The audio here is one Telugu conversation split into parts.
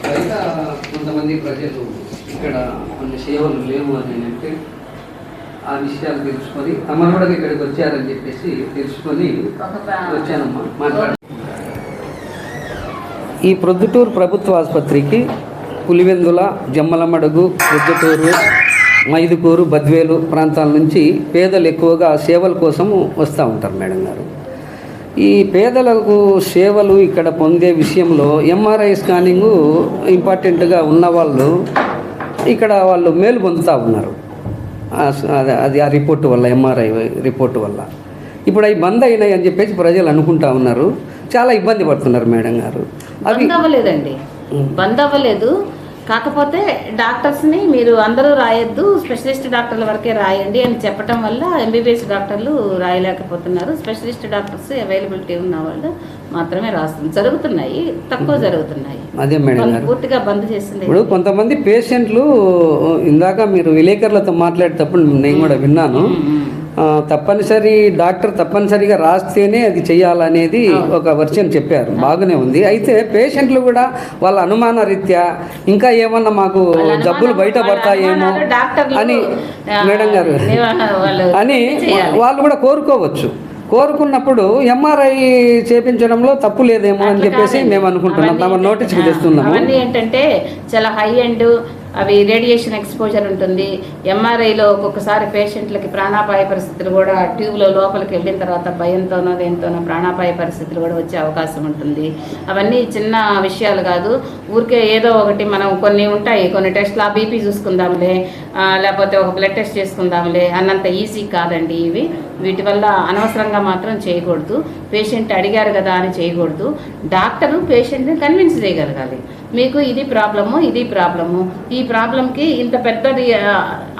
బయట కొంతమంది ప్రజలు ఇక్కడ కొన్ని సేవలు లేవు అని అంటే ఆ విషయాలు తెలుసుకొని తమను కూడా ఇక్కడికి వచ్చారని చెప్పేసి తెలుసుకొని వచ్చానమ్మా మాట్లాడ. ఈ ప్రొద్దుటూరు ప్రభుత్వ ఆసుపత్రికి పులివెందుల, జమ్మలమడుగు, ప్రొద్దుటూరు, మైదుకూరు, బద్వేలు ప్రాంతాల నుంచి పేదలు ఎక్కువగా సేవల కోసం వస్తూ ఉంటారు మేడం గారు. ఈ పేదలకు సేవలు ఇక్కడ పొందే విషయంలో ఎంఆర్ఐ స్కానింగు ఇంపార్టెంట్గా ఉన్నవాళ్ళు ఇక్కడ వాళ్ళు మేలు పొందుతూ ఉన్నారు. అది ఆ రిపోర్టు వల్ల, ఎంఆర్ఐ రిపోర్టు వల్ల ఇప్పుడు అవి బంద్ అయినాయి అని చెప్పేసి ప్రజలు అనుకుంటా ఉన్నారు. చాలా ఇబ్బంది పడుతున్నారు మేడం గారు. అది అవ్వలేదండి, బంద్ అవ్వలేదు. కాకపోతే డాక్టర్స్ని మీరు అందరూ రాయొద్దు, స్పెషలిస్ట్ డాక్టర్ల వరకే రాయండి అని చెప్పడం వల్ల ఎంబీబీఎస్ డాక్టర్లు రాయలేకపోతున్నారు. స్పెషలిస్ట్ డాక్టర్స్ అవైలబిలిటీ ఉన్న వాళ్ళు మాత్రమే రాస్తున్నారు. జరుగుతున్నాయి, తక్కువ జరుగుతున్నాయి. అదే మేడం గారు పూర్తిగా బంద్ చేసింది. ఇప్పుడు కొంతమంది పేషెంట్లు ఇందాక మీరు విలేకరులతో మాట్లాడేటప్పుడు నేను కూడా విన్నాను, తప్పనిసరి డాక్టర్ తప్పనిసరిగా రాస్తేనే అది చేయాలనేది ఒక వర్షన్ చెప్పారు. బాగానే ఉంది. అయితే పేషెంట్లు కూడా వాళ్ళ అనుమాన రీత్యా ఇంకా ఏమన్నా మాకు జబ్బులు బయటపడతాయేమో అని మేడం గారు అని వాళ్ళు కూడా కోరుకోవచ్చు. కోరుకున్నప్పుడు ఎంఆర్ఐ చేపించడంలో తప్పు లేదేమో అని చెప్పేసి మేము అనుకుంటున్నాం. తమ నోటీస్కి తెస్తున్నాము. అవన్నీ ఏంటంటే చాలా హై ఎండ్, అవి రేడియేషన్ ఎక్స్పోజర్ ఉంటుంది. ఎంఆర్ఐలో ఒక్కొక్కసారి పేషెంట్లకి ప్రాణాపాయ పరిస్థితులు కూడా, ట్యూబ్లో లోపలికి వెళ్ళిన తర్వాత భయంతోనో దేనితోనో ప్రాణాపాయ పరిస్థితులు కూడా వచ్చే అవకాశం ఉంటుంది. అవన్నీ చిన్న విషయాలు కాదు. ఊరికే ఏదో ఒకటి మనం కొన్ని ఉంటాయి, కొన్ని టెస్ట్లు, ఆ బీపీ చూసుకుందాంలే, లేకపోతే ఒక బ్లడ్ టెస్ట్ చేసుకుందాంలే అన్నంత ఈజీ కాదండి ఇవి. వీటి వల్ల అనవసరంగా మాత్రం చేయకూడదు. పేషెంట్ అడిగారు కదా అని చేయకూడదు. డాక్టరు పేషెంట్ని కన్విన్స్ చేయగలగాలి. మీకు ఇది ప్రాబ్లము, ఇది ప్రాబ్లము, ఈ ప్రాబ్లంకి ఇంత పెద్దది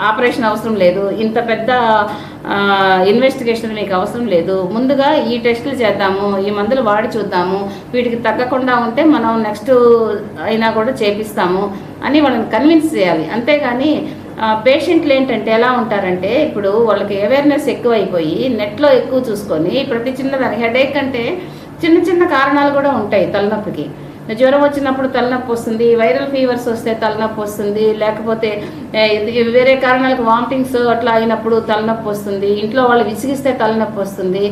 ఆపరేషన్ అవసరం లేదు, ఇంత పెద్ద ఇన్వెస్టిగేషన్ మీకు అవసరం లేదు, ముందుగా ఈ టెస్టులు చేద్దాము, ఈ మందులు వాడి చూద్దాము, వీటికి తగ్గకుండా ఉంటే మనం నెక్స్ట్ అయినా కూడా చేపిస్తాము అని వాళ్ళని కన్విన్స్ చేయాలి. అంతేగాని పేషెంట్లు ఏంటంటే ఎలా ఉంటారంటే, ఇప్పుడు వాళ్ళకి అవేర్నెస్ ఎక్కువైపోయి నెట్లో ఎక్కువ చూసుకొని ప్రతి చిన్నదానికి హెడేక్ అంటే చిన్న చిన్న కారణాలు కూడా ఉంటాయి. తలనొప్పికి జ్వరం వచ్చినప్పుడు తలనొప్పి వస్తుంది, వైరల్ ఫీవర్స్ వస్తే తలనొప్పి వస్తుంది, లేకపోతే వేరే కారణాలకు వామిటింగ్స్ అట్లా అయినప్పుడు తలనొప్పి వస్తుంది, ఇంట్లో వాళ్ళు విసిగిస్తే తలనొప్పి వస్తుంది,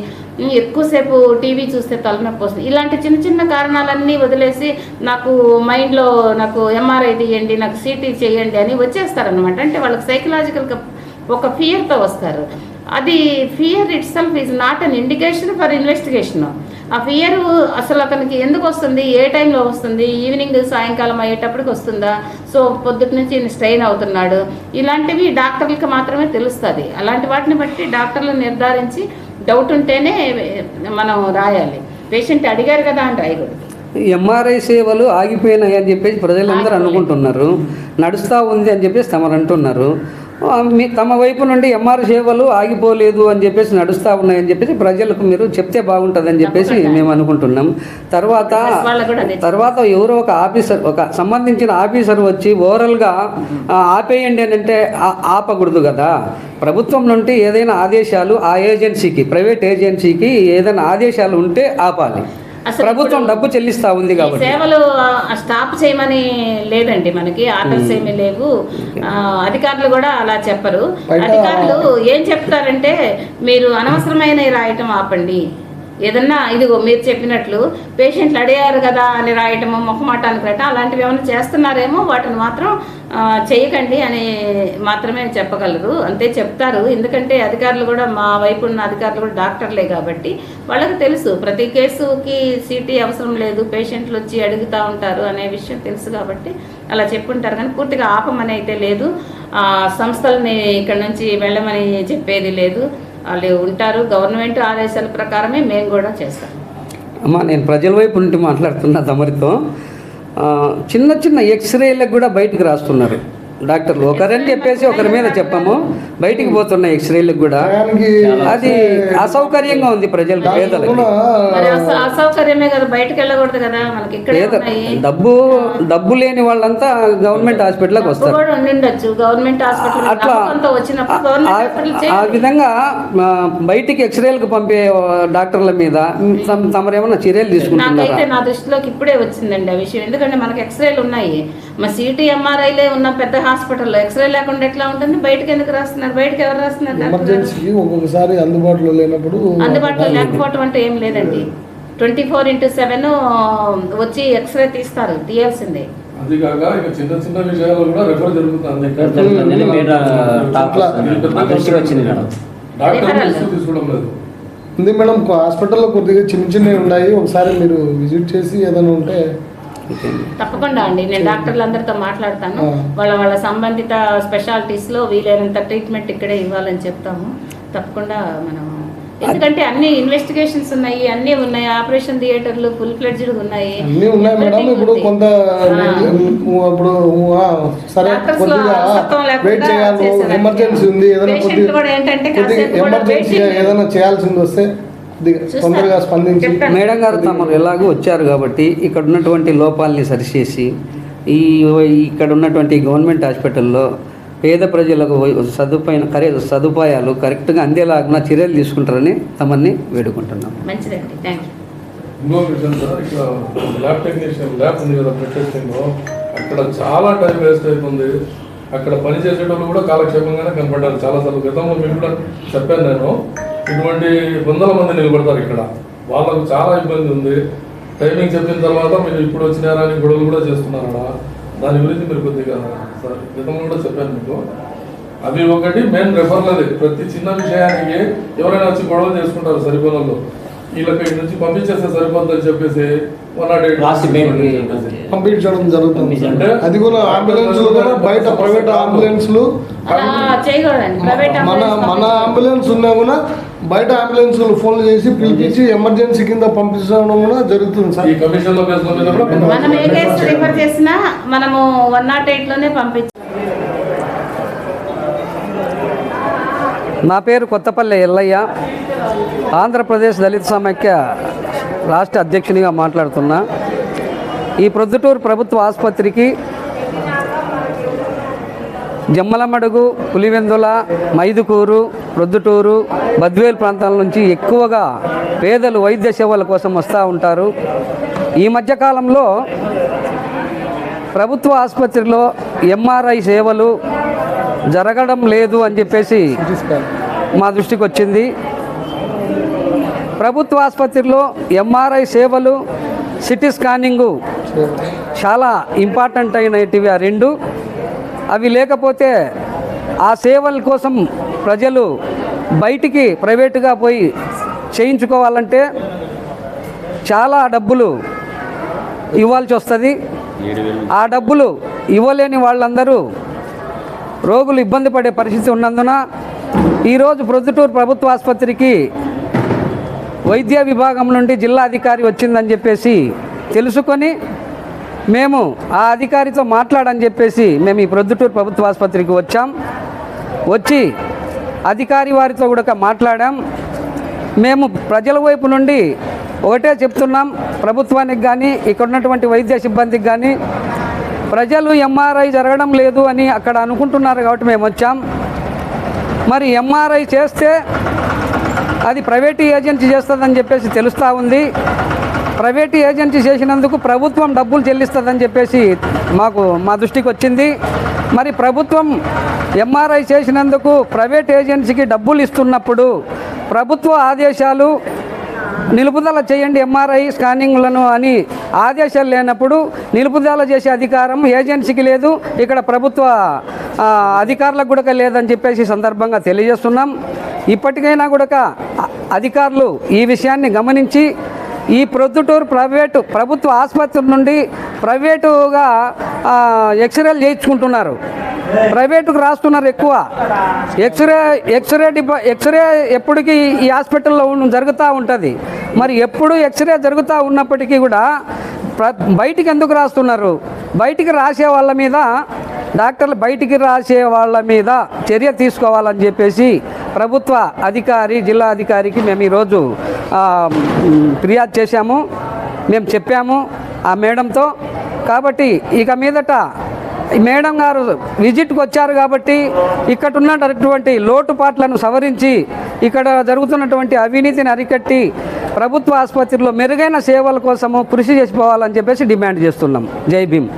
ఎక్కువసేపు టీవీ చూస్తే తలనొప్పి వస్తుంది. ఇలాంటి చిన్న చిన్న కారణాలన్నీ వదిలేసి నాకు మైండ్లో నాకు ఎంఆర్ఐ తీయండి, నాకు సిటీ చేయండి అని వచ్చేస్తారనమాట. అంటే వాళ్ళకి సైకలాజికల్గా ఒక ఫియర్తో వస్తారు. అది fear it self is not an indication for investigation. ఆ ఫియర్ అసలు అతనికి ఎందుకు వస్తుంది, ఏ టైంలో వస్తుంది, ఈవినింగ్ సాయంకాలం అయ్యేటప్పటికి వస్తుందా, సో పొద్దుటి నుంచి స్ట్రెయిన్ అవుతున్నాడు, ఇలాంటివి డాక్టర్లకు మాత్రమే తెలుస్తుంది. అలాంటి వాటిని బట్టి డాక్టర్లు నిర్ధారించి డౌట్ ఉంటేనే మనం రాయాలి. పేషెంట్ అడిగారు కదా అని రాయకూడదు. ఎంఆర్ఐ సేవలు ఆగిపోయినాయి అని చెప్పేసి ప్రజలందరూ అనుకుంటున్నారు, నడుస్తూ ఉంది అని చెప్పేసి తమరు అంటున్నారు. తమ వైపు నుండి ఎంఆర్ఐ సేవలు ఆగిపోలేదు అని చెప్పేసి నడుస్తూ ఉన్నాయని చెప్పేసి ప్రజలకు మీరు చెప్తే బాగుంటుందని చెప్పేసి మేము అనుకుంటున్నాం. తర్వాత ఎవరో ఒక ఆఫీసర్, ఒక సంబంధించిన ఆఫీసర్ వచ్చి ఓవరాల్గా ఆపేయండి అని అంటే ఆపకూడదు కదా. ప్రభుత్వం నుండి ఏదైనా ఆదేశాలు ఆ ఏజెన్సీకి, ప్రైవేట్ ఏజెన్సీకి ఏదైనా ఆదేశాలు ఉంటే ఆపాలి. ప్రభుత్వం డబ్బు చెల్లిస్తా ఉంది కాబట్టి సేవలు స్టాప్ చేయమని లేదండి, మనకి ఆర్డర్స్ ఏమీ లేవు. అధికారులు కూడా అలా చెప్పరు. అధికారులు ఏం చెప్తారంటే, మీరు అనవసరమైన రాయటం ఆపండి, ఏదన్నా ఇదిగో మీరు చెప్పినట్లు పేషెంట్లు అడిగారు కదా అని రాయటము, మొహమాటానికి రాయటం అలాంటివి ఏమైనా చేస్తున్నారేమో వాటిని మాత్రం చేయకండి అని మాత్రమే చెప్పగలరు. అంతే చెప్తారు. ఎందుకంటే అధికారులు కూడా, మా వైపు ఉన్న అధికారులు కూడా డాక్టర్లే కాబట్టి వాళ్ళకి తెలుసు ప్రతి కేసుకి సిటీ అవసరం లేదు, పేషెంట్లు వచ్చి అడుగుతూ ఉంటారు అనే విషయం తెలుసు కాబట్టి అలా చెప్పుంటారు. కానీ పూర్తిగా ఆపమని అయితే లేదు, సంస్థలని ఇక్కడ నుంచి వెళ్ళమని చెప్పేది లేదు. వాళ్ళు ఉంటారు. గవర్నమెంట్ ఆదేశాల ప్రకారమే మేము కూడా చేస్తాం. అమ్మా, నేను ప్రజల వైపు నుండి మాట్లాడుతున్నా తమరితో. చిన్న చిన్న ఎక్స్రేలకు కూడా బయటకు రాస్తున్నారు. డాక్టర్లు ఒకరని చెప్పేసి ఒకరి మీద చెప్పాము, బయటికి పోతున్న ఎక్స్రేలకు కూడా టయానికి అది అసౌకర్యంగా ఉంది ప్రజలకు, పేదలకు. మరి అసౌకర్యమే కదా, బయటకు వెళ్ళకూడదు కదా, మనకి ఇక్కడే ఉన్నాయి. డబ్బు లేని వాళ్ళంతా గవర్నమెంట్ హాస్పిటల్కి వస్తారు. కూడా ఉండిండొచ్చు గవర్నమెంట్ హాస్పిటల్ అట్లా వచ్చినప్పుడు గవర్నమెంట్ హాస్పిటల్ ఆ విధంగా బయటికి ఎక్స్రేలకు పంపే డాక్టర్ల మీద తమరేమన్నా చర్యలు తీసుకుంటున్నారా? నాకైతే నా దృష్టిలోకి ఇప్పుడే వచ్చిందండి ఆ విషయం. ఎందుకంటే మనకి ఎక్స్రేలు ఉన్నాయి, మా సిటీ ఎంఆర్ఐలే ఉన్న పెద్ద హాస్పిటల్లో ఎక్స్రే లేకుండా ఎట్లా ఉంటుంది? బయటకు ఎందుకు రాస్తున్నారు? బయటకు ఎవరు రాస్తున్నారు? ఎమర్జెన్సీకి ఒక్కొక్కసారి అందుబాటులో లేనప్పుడు అందుబాటులో లేకపోవటం అంటే ఏం లేదండి, 24/7 వచ్చి ఎక్స్రే తీయాల్సిందే. అది కాక ఇక చిన్న చిన్న విషయాలు కూడా రెఫర్ జరుగుతుంది. డాక్టర్ తీసుకోవడం లేదు ఉంది మేడం. హాస్పిటల్లో కొద్దిగా చిన్న చిన్నవి ఉన్నాయి, ఒకసారి మీరు విజిట్ చేసి ఏదైనా ఉంటే. తప్పకుండా అండి, నేను డాక్టర్లందరితో మాట్లాడతాను. వాళ్ళ సంబంధిత స్పెషాలిటీస్లో వీలైనంత ట్రీట్మెంట్ ఇక్కడే ఇవ్వాలని చెప్తాము. తప్పకుండా మనం, ఎందుకంటే అన్ని ఇన్వెస్టిగేషన్స్ ఉన్నాయి, అన్నీ ఉన్నాయి, ఆపరేషన్ థియేటర్లు ఫుల్ ఫ్లెడ్జ్డ్ ఉన్నాయి, అన్నీ ఉన్నాయి మేడం. ఇప్పుడు కొంత ఇప్పుడు సరే కొద్దిగా వెయిట్ చేయాలి, ఎమర్జెన్సీ ఉంది, ఏదైనా ఎమర్జెన్సీగా ఏదైనా చేయాల్సింది వస్తే తొందరగా స్పందించి. మేడం గారు తమరు ఎలాగో వచ్చారు కాబట్టి ఇక్కడ ఉన్నటువంటి లోపాలని సరిచేసి ఇక్కడ ఉన్నటువంటి గవర్నమెంట్ హాస్పిటల్లో పేద ప్రజలకు సదుపాయాలు కరెక్ట్గా అందేలాగా చర్యలు తీసుకుంటారని తమని వేడుకుంటున్నాం. మంచిదండి, థ్యాంక్ యూ. ఇంకో విషయం సార్, ఇక్కడ ల్యాబ్ టెక్నీషియన్ ల్యాబ్ ఉంది కదా బ్లడ్ అక్కడ చాలా టైం వేస్ట్ అవుతుంది. అక్కడ పని చేసేటప్పుడు కూడా కాలక్షేపంగానే కనపడ్డారు. చాలాసార్లు గతంలో మేము కూడా చెప్పాను నేను, ఇటువంటి వందల మంది నిలబడతారు ఇక్కడ, వాళ్ళకు చాలా ఇబ్బంది ఉంది. టైమింగ్ చెప్పిన తర్వాత మీరు ఇప్పుడు వచ్చినారా అని గొడవలు కూడా చేస్తున్నారా? దాని గురించి మీరు కొద్దిగా సార్ గతంలో కూడా చెప్పాను మీకు. అవి ఒకటి మెయిన్ రెఫర్లది, ప్రతి చిన్న విషయానికి ఎవరైనా వచ్చి గొడవ చేసుకుంటారు సరిపోలలో, వీళ్ళకి ఇక్కడ నుంచి పంపించేస్తే సరిపోతుందని చెప్పేసి 108 పంపించడం జరుగుతుంది. అది కూడా అంబులెన్స్లు కూడా బయట ప్రైవేట్ అంబులెన్స్లు, మన అంబులెన్స్ ఉన్నా కూడా బయట అంబులెన్స్లు ఫోన్లు చేసి పిలిపించి ఎమర్జెన్సీ కింద పంపించడం కూడా జరుగుతుంది సార్. ఈ కమిషన్ లో మనం ఏ కేసు రిఫర్ చేసినా మనము 108లోనే పంపించాం. నా పేరు కొత్తపల్లి ఎల్లయ్య, ఆంధ్రప్రదేశ్ దళిత సమైక్య రాష్ట్ర అధ్యక్షునిగా మాట్లాడుతున్నా. ఈ ప్రొద్దుటూరు ప్రభుత్వ ఆసుపత్రికి జమ్మలమడుగు, పులివెందుల, మైదుకూరు, ప్రొద్దుటూరు, బద్వేలు ప్రాంతాల నుంచి ఎక్కువగా పేదలు వైద్య సేవల కోసం వస్తూ ఉంటారు. ఈ మధ్యకాలంలో ప్రభుత్వ ఆసుపత్రిలో ఎంఆర్ఐ సేవలు జరగడం లేదు అని చెప్పేసి మా దృష్టికి వచ్చింది. ప్రభుత్వ ఆసుపత్రిలో ఎంఆర్ఐ సేవలు, సిటీ స్కానింగు చాలా ఇంపార్టెంట్ అయినటివి ఆ రెండు. అవి లేకపోతే ఆ సేవల కోసం ప్రజలు బయటికి ప్రైవేటుగా పోయి చేయించుకోవాలంటే చాలా డబ్బులు ఇవ్వాల్సి వస్తుంది. ఆ డబ్బులు ఇవ్వలేని వాళ్ళందరూ రోగులు ఇబ్బంది పడే పరిస్థితి ఉన్నందున ఈరోజు ప్రొద్దుటూరు ప్రభుత్వ ఆసుపత్రికి వైద్య విభాగం నుండి జిల్లా అధికారి వచ్చిందని చెప్పేసి తెలుసుకొని మేము ఆ అధికారితో మాట్లాడని చెప్పేసి మేము ఈ ప్రొద్దుటూరు ప్రభుత్వ ఆసుపత్రికి వచ్చి అధికారి వారితో కూడా మాట్లాడాం. మేము ప్రజల వైపు నుండి ఒకటే చెప్తున్నాం, ప్రభుత్వానికి కానీ ఇక్కడ ఉన్నటువంటి వైద్య సిబ్బందికి కానీ, ప్రజలు ఎంఆర్ఐ జరగడం లేదు అని అక్కడ అనుకుంటున్నారు కాబట్టి మేము వచ్చాం. మరి ఎంఆర్ఐ చేస్తే అది ప్రైవేటు ఏజెన్సీ చేస్తుందని చెప్పేసి తెలుస్తూ ఉంది. ప్రైవేటు ఏజెన్సీ చేసినందుకు ప్రభుత్వం డబ్బులు చెల్లిస్తుందని చెప్పేసి మా దృష్టికి వచ్చింది. మరి ప్రభుత్వం ఎంఆర్ఐ చేసినందుకు ప్రైవేట్ ఏజెన్సీకి డబ్బులు ఇస్తున్నప్పుడు ప్రభుత్వ ఆదేశాలు నిలుపుదల చేయండి ఎంఆర్ఐ స్కానింగ్లను అని ఆదేశాలు లేనప్పుడు నిలుపుదల చేసే అధికారం ఏజెన్సీకి లేదు, ఇక్కడ ప్రభుత్వ అధికారులకు కూడా లేదని చెప్పేసి సందర్భంగా తెలియజేస్తున్నాం. ఇప్పటికైనా కూడా అధికారులు ఈ విషయాన్ని గమనించి ఈ ప్రొద్దుటూరు ప్రభుత్వ ఆసుపత్రి నుండి ప్రైవేటుగా ఎక్స్రేలు చేయించుకుంటున్నారు, ప్రైవేటుకు రాస్తున్నారు ఎక్కువ. ఎక్స్రే ఎప్పటికీ ఈ హాస్పిటల్లో జరుగుతూ ఉంటుంది. మరి ఎప్పుడు ఎక్స్రే జరుగుతూ ఉన్నప్పటికీ కూడా బయటికి ఎందుకు రాస్తున్నారు? బయటికి రాసే వాళ్ళ మీద డాక్టర్లు బయటికి రాసే వాళ్ళ మీద చర్య తీసుకోవాలని చెప్పేసి ప్రభుత్వ అధికారి జిల్లా అధికారికి మేము ఈరోజు ఫిర్యాదు చేశాము, మేము చెప్పాము ఆ మేడంతో. కాబట్టి ఇక మీదట ఈ మేడం గారు విజిట్కి వచ్చారు కాబట్టి ఇక్కడ ఉన్నటువంటి లోటుపాట్లను సవరించి ఇక్కడ జరుగుతున్నటువంటి అవినీతిని అరికట్టి ప్రభుత్వ ఆసుపత్రిలో మెరుగైన సేవల కోసము కృషి చేసిపోవాలని చెప్పేసి డిమాండ్ చేస్తున్నాం. జై భీమ్.